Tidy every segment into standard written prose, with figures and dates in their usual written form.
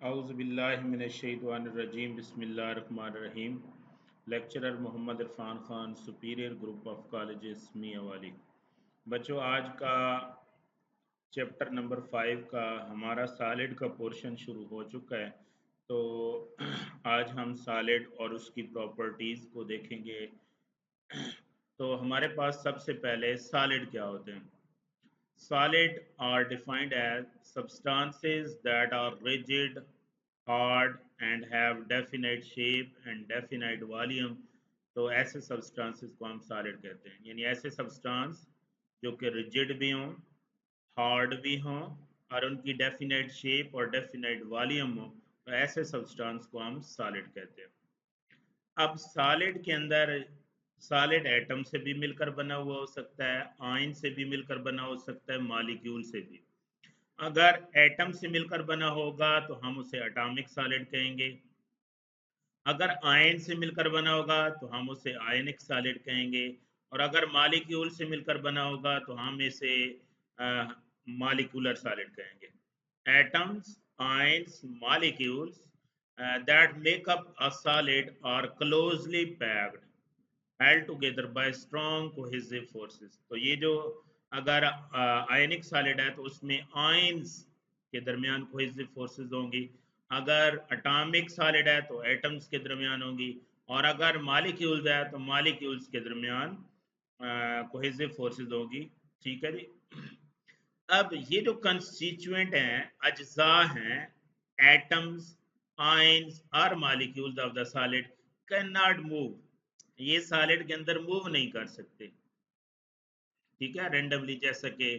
औज़ुबिल्लाहिमिनश्शैतानिर्रजीम बिस्मिल्लाहिर्रहमानिर्रहीम। Lecturer Mohammad Irfan Khan, superior group of colleges Mianwali. बच्चों, आज का चैप्टर नंबर 5 का हमारा सॉलिड का पोर्शन शुरू हो चुका है। तो आज हम सॉलिड और उसकी प्रॉपर्टीज़ को देखेंगे। तो हमारे पास सबसे पहले सॉलिड क्या होते हैं। Solid are defined as substances that are rigid, hard, and have definite shape and definite volume. तो ऐसे substances को हम solid कहते हैं, यानी ऐसे substance जो कि rigid भी हों, hard भी हों और उनकी definite shape और definite volume हो, तो ऐसे substance को हम solid कहते हैं। अब सॉलिड के अंदर सॉलिड एटम से भी मिलकर बना हुआ हो सकता है, आयन से भी मिलकर बना हो सकता है, मॉलिक्यूल से भी। अगर एटम से मिलकर बना होगा तो हम उसे एटॉमिक सॉलिड कहेंगे। अगर आयन से मिलकर बना होगा तो हम उसे आयनिक सॉलिड कहेंगे। और अगर मॉलिक्यूल से मिलकर बना होगा तो हम इसे मॉलिक्यूलर सॉलिड कहेंगे। Atoms, ions, molecules that make up a solid are closely packed, held together by strong cohesive forces. तो ये जो अगर आयनिक सॉलिड है तो उसमें आयंस के दरमियान कोहेसिव फोर्सेस होंगी। अगर एटॉमिक सॉलिड है तो एटम्स के दरमियान होंगी। और अगर मॉलिक्यूल्स है तो मॉलिक्यूल्स के दरमियान कोहेसिव फोर्सेस होगी। ठीक है जी। अब ये जो कंस्टिट्यूएंट हैं, अज्जा हैं, एटम्स, आयंस और molecules of the solid can not move. ये सॉलिड के अंदर मूव नहीं कर सकते। ठीक है, रेंडमली, जैसा कि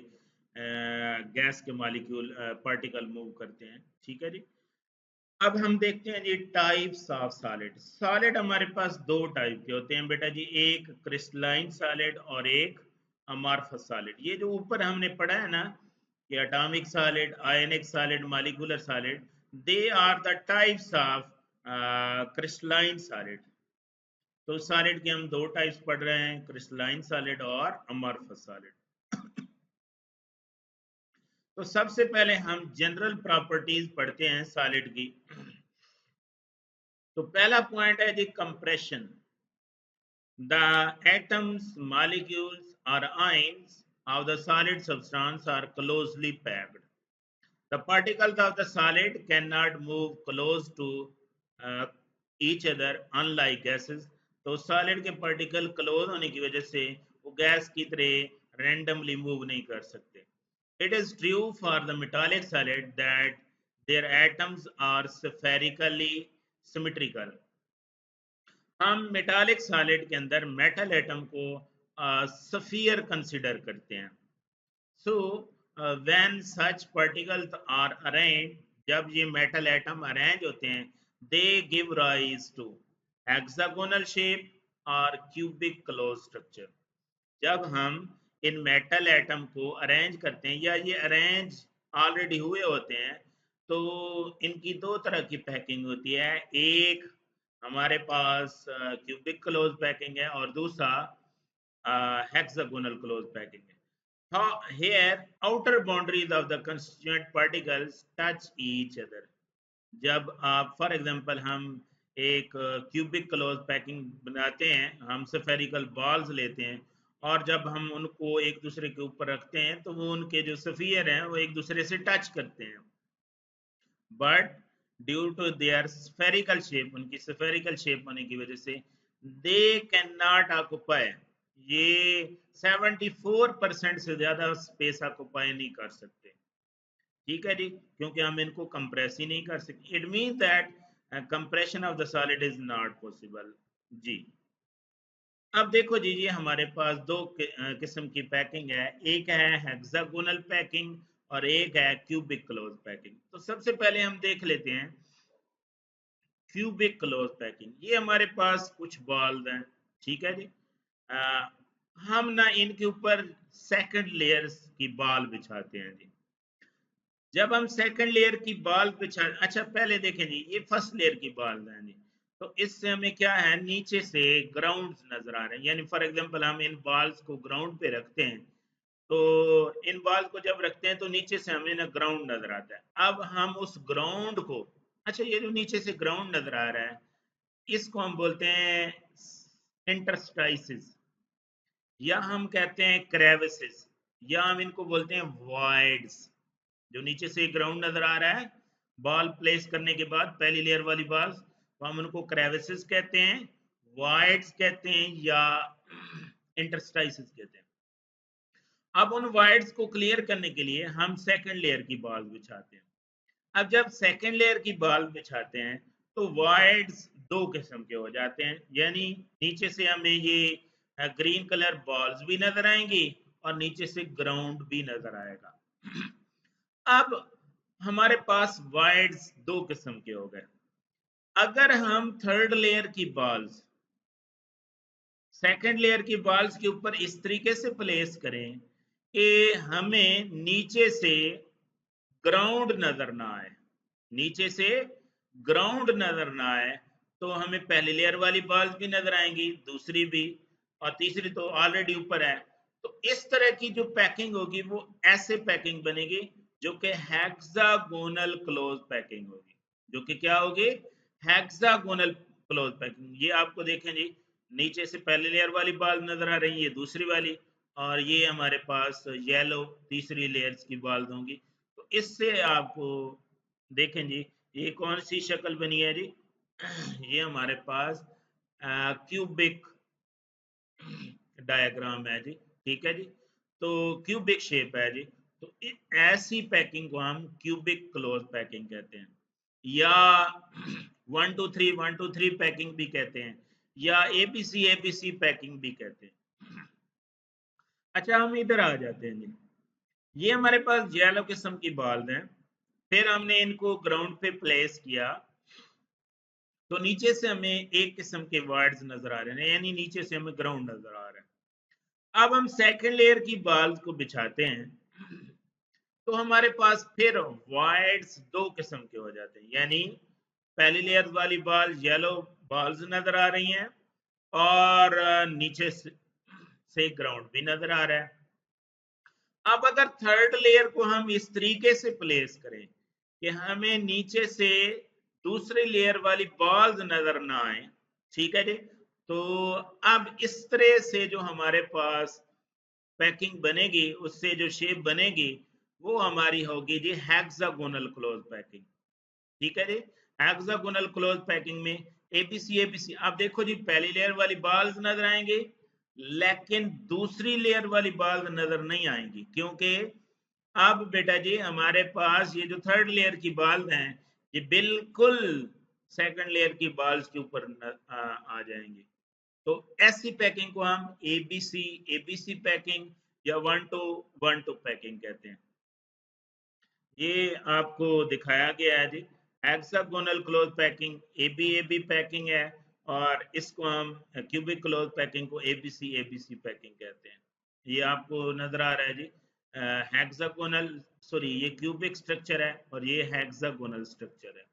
गैस के मॉलिक्यूल पार्टिकल मूव करते हैं। ठीक है जी। अब हम देखते हैं जी टाइप्स ऑफ सॉलिड। सॉलिड हमारे पास दो टाइप के होते हैं बेटा जी, एक क्रिस्टलाइन सॉलिड और एक अमॉर्फस सॉलिड। ये जो ऊपर हमने पढ़ा है ना कि atomic solid, ionic solid, molecular solid, they are the types of crystalline solid. तो सॉलिड के हम दो टाइप्स पढ़ रहे हैं, क्रिस्टलाइन सॉलिड और अमॉर्फस सॉलिड। तो सबसे पहले हम जनरल प्रॉपर्टीज पढ़ते हैं सॉलिड की। तो पहला पॉइंट है जी कंप्रेशन। द एटम्स, मॉलिक्यूल्स और ions of the solid substance are closely packed. The particles of the solid cannot move close to uh, each other unlike gases. तो सॉलिड के particle close होने की वजह से वो गैस की तरह रैंडमली मूव नहीं कर सकते। It is true for the metallic solid that their atoms are spherically symmetrical. हम मेटालिक सॉलिड के अंदर मेटल एटम को स्फीयर कंसिडर करते हैं। So when such particles are arrange, जब ये मेटल एटम अरेंज होते हैं, they give rise to hexagonal shape और क्यूबिक क्लोज स्ट्रक्चर। जब हम इन मेटल एटम को अरेंज करते हैं या ये अरेंज ऑलरेडी हुए होते हैं, तो इनकी दो तरह की पैकिंग होती है। एक हमारे पास क्यूबिक क्लोज पैकिंग है और दूसरा हेक्सागोनल क्लोज पैकिंग है। Here, outer boundaries of the constituent particles touch each other. जब आप फॉर एग्जांपल हम एक क्यूबिक क्लोज पैकिंग बनाते हैं, हम स्फेरिकल बॉल्स लेते हैं और जब हम उनको एक दूसरे के ऊपर रखते हैं तो वो उनके जो स्फीयर हैं वो एक दूसरे से टच करते हैं। But due to their spherical shape, उनकी स्फेरिकल शेप होने की वजह से दे कैन नॉट ऑक्युपाई, ये 74% से ज्यादा स्पेस ऑक्युपाई नहीं कर सकते। ठीक है जी, क्योंकि हम इनको कंप्रेस ही नहीं कर सकते। It mean that compression of the solid is not possible जी। अब देखो जी, ये हमारे पास दो किस्म की पैकिंग है, एक है हेक्सागोनल पैकिंग और एक है क्यूबिक क्लोज पैकिंग। तो सबसे पहले हम देख लेते हैं क्यूबिक क्लोज पैकिंग। ये हमारे पास कुछ बॉल्स हैं। ठीक है जी। आ, हम ना इनके ऊपर सेकंड लेयर्स की बॉल बिछाते हैं जी। जब हम सेकंड लेयर की बॉल बिछा, अच्छा पहले देखें जी, ये फर्स्ट लेयर की बॉल है जी। तो इससे हमें क्या है, नीचे से ग्राउंड नजर आ रहे हैं। यानी फॉर एग्जांपल हम इन बॉल्स को ग्राउंड पे रखते हैं, तो इन बॉल को जब रखते हैं तो नीचे से हमें ना ग्राउंड नजर आता है। अब हम उस ग्राउंड को अच्छा, ये जो नीचे से ग्राउंड नजर आ रहा है, इसको हम बोलते हैं इंटरस्टाइसिस, या हम कहते हैं क्रेविसेस, या हम इनको बोलते हैं वॉइड्स। जो नीचे से ग्राउंड नजर आ रहा है बॉल प्लेस करने के बाद, पहली लेयर वाली बॉल, तो हम उनको क्रेविसेस कहते हैं, वॉइड्स कहते हैं, या इंटरस्टाइसिस कहते हैं। अब उन वॉइड्स को क्लियर करने के लिए हम सेकंड लेयर की बॉल बिछाते हैं। अब जब सेकंड लेयर की बॉल बिछाते हैं तो वॉइड्स दो किस्म के हो जाते हैं, यानी नीचे से हमें ये ग्रीन कलर बॉल्स भी नजर आएंगी और नीचे से ग्राउंड भी नजर आएगा। अब हमारे पास वॉइड्स दो किस्म के हो गए। अगर हम थर्ड लेयर की बॉल्स सेकंड लेयर की बॉल्स के ऊपर इस तरीके से प्लेस करें कि हमें नीचे से ग्राउंड नजर ना आए, नीचे से ग्राउंड नजर ना आए, तो हमें पहली लेयर वाली बॉल्स भी नजर आएंगी, दूसरी भी, और तीसरी तो ऑलरेडी ऊपर है। तो इस तरह की जो पैकिंग होगी वो ऐसे पैकिंग बनेगी जो कि हेक्सागोनल क्लोज पैकिंग होगी, जो कि क्या होगी, हेक्सागोनल क्लोज पैकिंग। ये आपको देखें जी, नीचे से पहली लेयर वाली बॉल नजर आ रही है, दूसरी वाली, और ये हमारे पास येलो तीसरी लेयर्स की बॉल्स होंगी। तो इससे आपको देखें जी, ये कौन सी शक्ल बनी है जी, ये हमारे पास क्यूबिक डायग्राम है जी, ठीक है जी। तो क्यूबिक शेप है जी, तो ऐसी पैकिंग को हम क्यूबिक क्लोज पैकिंग कहते हैं, या 1 2 3 पैकिंग भी कहते हैं, या एबीसी पैकिंग भी कहते हैं। अच्छा, हम इधर आ जाते हैं जी। ये हमारे पास येलो किस्म की बॉल्स हैं, फिर हमने इनको ग्राउंड पे प्लेस किया, तो नीचे से हमें एक किस्म के वर्ड्स नजर आ रहे हैं, यानी नीचे से हमें ग्राउंड नजर आ रहा है। अब हम सेकंड लेयर की बॉल्स को बिछाते हैं, तो हमारे पास फिर वर्ड्स दो किस्म के हो जाते हैं, यानी पहली लेयर वाली बॉल येलो बॉल्स नजर आ रही हैं, और नीचे से ग्राउंड भी नजर आ रहा है। अब अगर थर्ड लेयर को हम इस तरीके से प्लेस करें कि हमें नीचे से दूसरी लेयर वाली बॉल्स नजर ना आए, ठीक है जी, तो अब इस तरह से जो हमारे पास पैकिंग बनेगी, उससे जो शेप बनेगी वो हमारी होगी जी हेक्सागोनल क्लोज पैकिंग, ठीक है जी। हेक्सागोनल क्लोज पैकिंग में एबीसी आप देखो जी, पहली लेयर वाली बॉल्स नजर आएंगी, लेकिन दूसरी लेयर वाली बॉल्स नजर नहीं आएंगी, क्योंकि अब बेटा जी हमारे पास ये जो थर्ड लेयर की बॉल्स हैं, ये बिल्कुल सेकंड लेयर की बॉल्स के ऊपर आ जाएंगी। तो ऐसी पैकिंग को हम एबीसी पैकिंग या 1 2 पैकिंग कहते हैं। ये आपको दिखाया गया है जी, hexagonal close packing AB packing है, और इसको हम क्यूबिक क्लोज पैकिंग को एबीसी पैकिंग कहते हैं। ये आपको नजर आ रहा है जी, हेक्सागोनल, सॉरी ये क्यूबिक स्ट्रक्चर है और ये हेक्सागोनल स्ट्रक्चर है।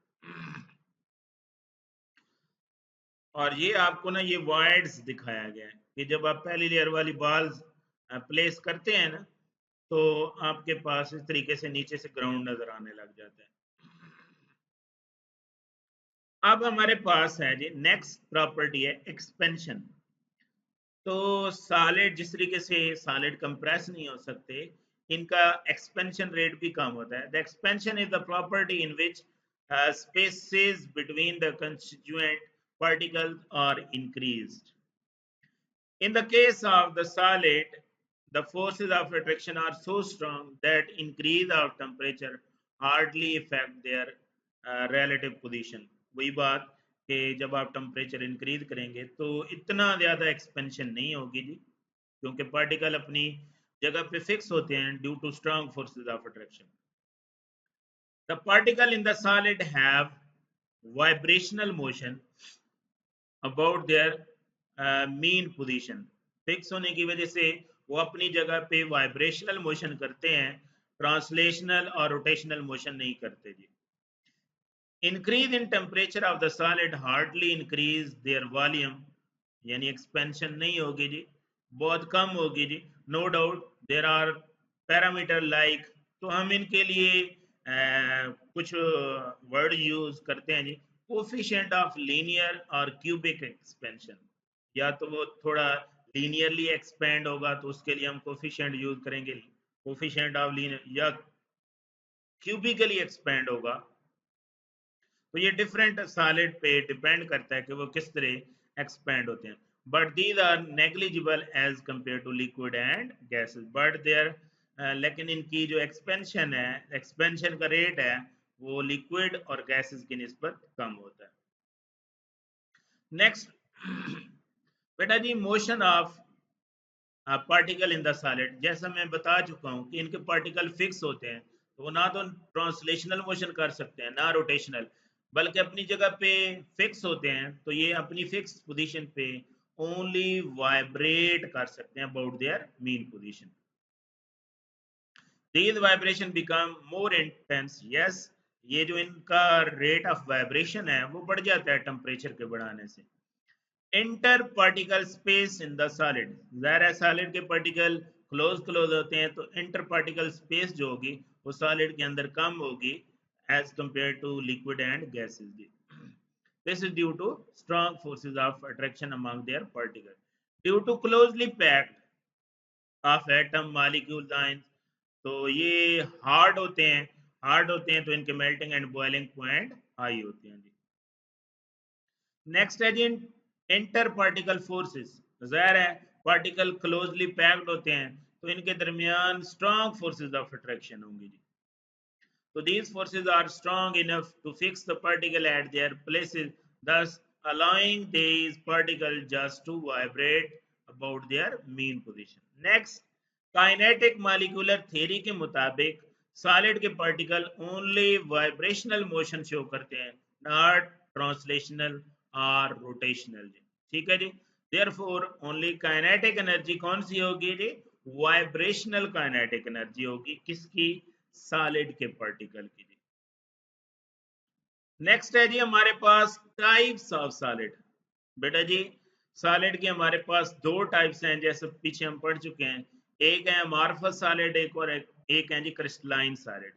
और ये आपको ना ये वॉइड्स दिखाया गया है कि जब आप पहली लेयर वाली बॉल्स प्लेस करते हैं ना, तो आपके पास इस तरीके से नीचे से ग्राउंड नजर आने लग जाता है। अब हमारे पास है जी नेक्स्ट प्रॉपर्टी है एक्सपेंशन। तो सॉलिड जिस तरीके से सॉलिड कंप्रेस नहीं हो सकते, इनका एक्सपेंशन रेट भी कम होता है। The expansion is the property in which spaces between the constituent particles are increased. In the case of the solid, the forces of attraction are so strong that increase of temperature hardly affect their relative position. वही बात कि जब आप temperature increase करेंगे तो इतना ज़्यादा expansion नहीं होगी जी, क्योंकि पार्टिकल अपनी जगह पे फिक्स होते हैं due to strong forces of attraction. The particle in the solid have vibrational motion about their mean position. Fix होने की वजह से वो अपनी जगह पे वाइब्रेशनल मोशन करते हैं, ट्रांसलेशनल और रोटेशनल मोशन नहीं करते जी। Increase in temperature of the solid hardly increase their volume, यानी एक्सपेंशन नहीं होगी जी, बहुत कम होगी जी। No doubt there are parameter like, तो हम इनके लिए कुछ वर्ड यूज करते हैं जी, कोफिशिएंट ऑफ लीनियर और क्यूबिक एक्सपेंशन। या तो वो थोड़ा लीनियरली एक्सपेंड होगा तो उसके लिए हम कोफिशिएंट यूज करेंगे, कोफिशिएंट ऑफ लीनियर, या क्यूबिकली एक्सपेंड होगा। तो ये डिफरेंट सॉलिड पे डिपेंड करता है कि वो किस तरह एक्सपेंड होते हैं। But these are negligible as compare to liquid and gases, but their लेकिन इनकी जो एक्सपेंशन है, एक्सपेंशन का रेट है, वो लिक्विड और गैसेस की निस्बत कम होता है। नेक्स्ट बेटा जी, motion of particle in the solid, जैसा मैं बता चुका हूं कि इनके पार्टिकल फिक्स होते हैं, तो वो ना तो ट्रांसलेशनल मोशन कर सकते हैं ना रोटेशनल, बल्कि अपनी जगह पे फिक्स होते हैं। तो ये अपनी फिक्स पोजीशन पे ओनली वाइब्रेट कर सकते हैं about their mean position. these vibration become more intense, yes, ये जो इनका रेट ऑफ वाइब्रेशन है वो बढ़ जाता है टेम्परेचर के बढ़ाने से। Inter particle space in the solid, जाहिर है सॉलिड के पार्टिकल क्लोज क्लोज होते हैं, तो इंटर पार्टिकल स्पेस जो होगी वो सॉलिड के अंदर कम होगी as compare to liquid and gases. This is due to strong forces of attraction among their particle due to closely packed of atom molecule ions. तो ये हार्ड होते हैं तो इनके melting and boiling point high होते हैं जी। Next है जी inter particle forces, जाहिर है पार्टिकल क्लोजली पैक्ड होते हैं तो इनके दरमियान स्ट्रॉन्ग फोर्सेस ऑफ अट्रैक्शन होंगी जी। So these forces are strong enough to fix the particle at their places, thus allowing these particles just to vibrate about their mean position. Next, kinetic molecular theory के मुताबिक solid के particle only vibrational motion show करते हैं, not translational और rotational जी। ठीक है जी। Therefore only kinetic energy कौन सी होगी जी? वाइब्रेशनल काइनेटिक एनर्जी होगी, किसकी? सॉलिड के पार्टिकल की। नेक्स्ट है जी हमारे पास टाइप्स ऑफ सॉलिड। बेटा जी सॉलिड के हमारे पास दो टाइप्स हैं, जैसे पीछे हम पढ़ चुके हैं। एक है अमॉर्फस सॉलिड, एक है जी क्रिस्टलाइन सॉलिड।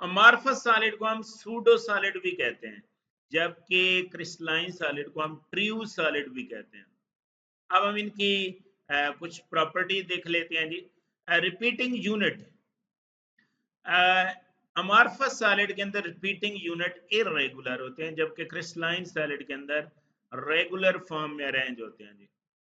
अमॉर्फस सॉलिड को हम सूडो सॉलिड भी कहते हैं, जबकि क्रिस्टलाइन सॉलिड को हम ट्रू सॉलिड भी कहते हैं। अब हम इनकी कुछ प्रॉपर्टी देख लेते हैं जी। रिपीटिंग यूनिट, अमॉर्फस सॉलिड के अंदर रिपीटिंग यूनिट इरेगुलर होते हैं, जबकि क्रिस्टलाइन सॉलिड के अंदर रेगुलर फॉर्म में अरेंज होते हैं जी।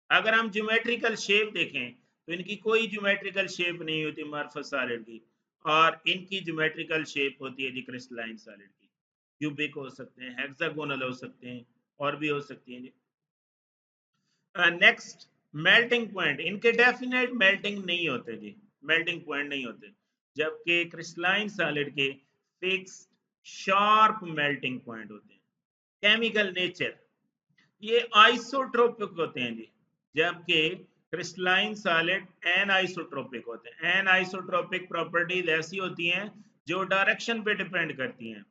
अगर हम ज्योमेट्रिकल शेप देखें तो इनकी कोई ज्योमेट्रिकल शेप नहीं होती अमॉर्फस सॉलिड की, और इनकी ज्योमेट्रिकल शेप होती है जी क्रिस्टलाइन सॉलिड की। क्यूबिक हो सकते हैं, हेक्सागोनल हो सकते हैं, और भी हो सकती हैं जी। नेक्स्ट, मेल्टिंग पॉइंट, इनके डेफिनेट मेल्टिंग नहीं होते जी, मेल्टिंग पॉइंट नहीं होते, जबकि क्रिस्टलाइन सॉलिड के फिक्स शार्प मेल्टिंग पॉइंट होते हैं। केमिकल नेचर, ये आइसोट्रोपिक होते हैं जी, जबकि क्रिस्टलाइन सॉलिड एन आइसोट्रोपिक होते हैं। एन आइसोट्रोपिक प्रॉपर्टीज ऐसी होती हैं जो डायरेक्शन पे डिपेंड करती हैं।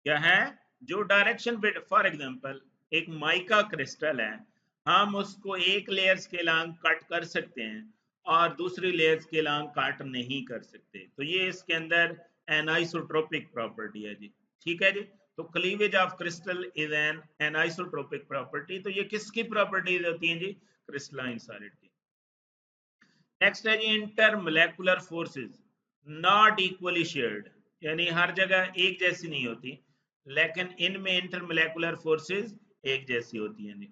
क्या है? जो डायरेक्शन पे, फॉर एग्जांपल एक माइका क्रिस्टल है, हम उसको एक लेयर्स के लॉन्ग कट कर सकते हैं और दूसरी लेयर्स के लॉन्ग कट नहीं कर सकते, तो ये इसके अंदर एनाइसोट्रोपिक प्रॉपर्टी है जी। ठीक है जी। तो cleavage of crystal is an anisotropic property, तो ये किसकी प्रॉपर्टीज होती हैं जी? क्रिस्टलाइन सॉलिड की। नेक्स्ट है जी इंटरमोलेकुलर फोर्सेस, नॉट इक्वली शेयर्ड, यानी हर जगह एक जैसी नहीं होती, लेकिन इनमें इंटरमोलेकुलर फोर्सेस एक जैसी होती हैं जी।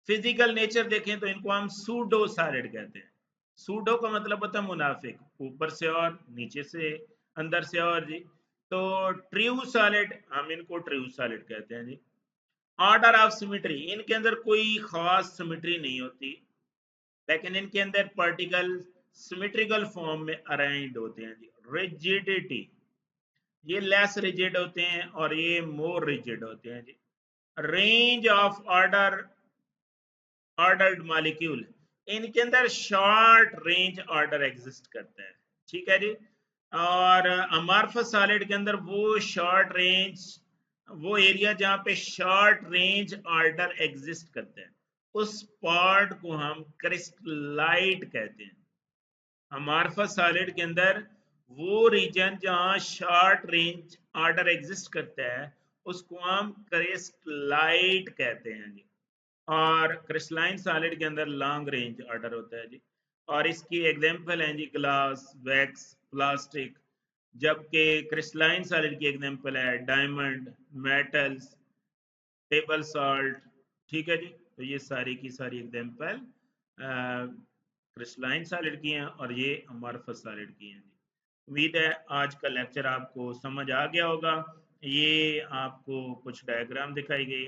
फिजिकल नेचर देखें तो इनको हम सूडो सॉलिड कहते हैं। सूडो का मतलब होता है मुनाफिक, ऊपर से और, नीचे से, अंदर से और जी। तो ट्रू सॉलिड, हम इनको ट्रू सॉलिड कहते हैं जी। ऑर्डर ऑफ सिमेट्री, इनके अंदर कोई खास सिमेट्री नहीं होती, लेकिन इनके अंदर पार्टिकल सिमेट्रिकल फॉर्म में अरेंज्ड होते हैं जी। रिजिडिटी, ये लेस रिजिड होते हैं और ये मोर रिजिड होते हैं जी। रेंज ऑफ ऑर्डर्ड मॉलिक्यूल, इनके अंदर शॉर्ट रेंज ऑर्डर एग्जिस्ट करता है। ठीक है जी। और अमॉर्फस सॉलिड के अंदर वो शॉर्ट रेंज, वो एरिया जहां पे शॉर्ट रेंज ऑर्डर एग्जिस्ट करता है, उस पार्ट को हम क्रिस्टलाइट कहते हैं। अमॉर्फस सॉलिड के अंदर वो रीजन जहाँ शॉर्ट रेंज ऑर्डर एग्जिस्ट करता है उसको हम क्रिस्टलाइट कहते हैं जी। और क्रिस्टलाइन सॉलिड के अंदर लॉन्ग रेंज ऑर्डर होता है जी। और इसकी एग्जांपल है जी ग्लास, वैक्स, प्लास्टिक। जबकि क्रिस्टलाइन सॉलिड की एग्जांपल है डायमंड, मेटल्स, टेबल सॉल्ट। ठीक है जी। तो ये सारी की सारी एग्जांपल क्रिस्टलाइन सॉलिड की हैं और ये अमॉर्फस सॉलिड की हैं जी। उम्मीद है आज का लेक्चर आपको समझ आ गया होगा। ये आपको कुछ डायग्राम दिखाई गई।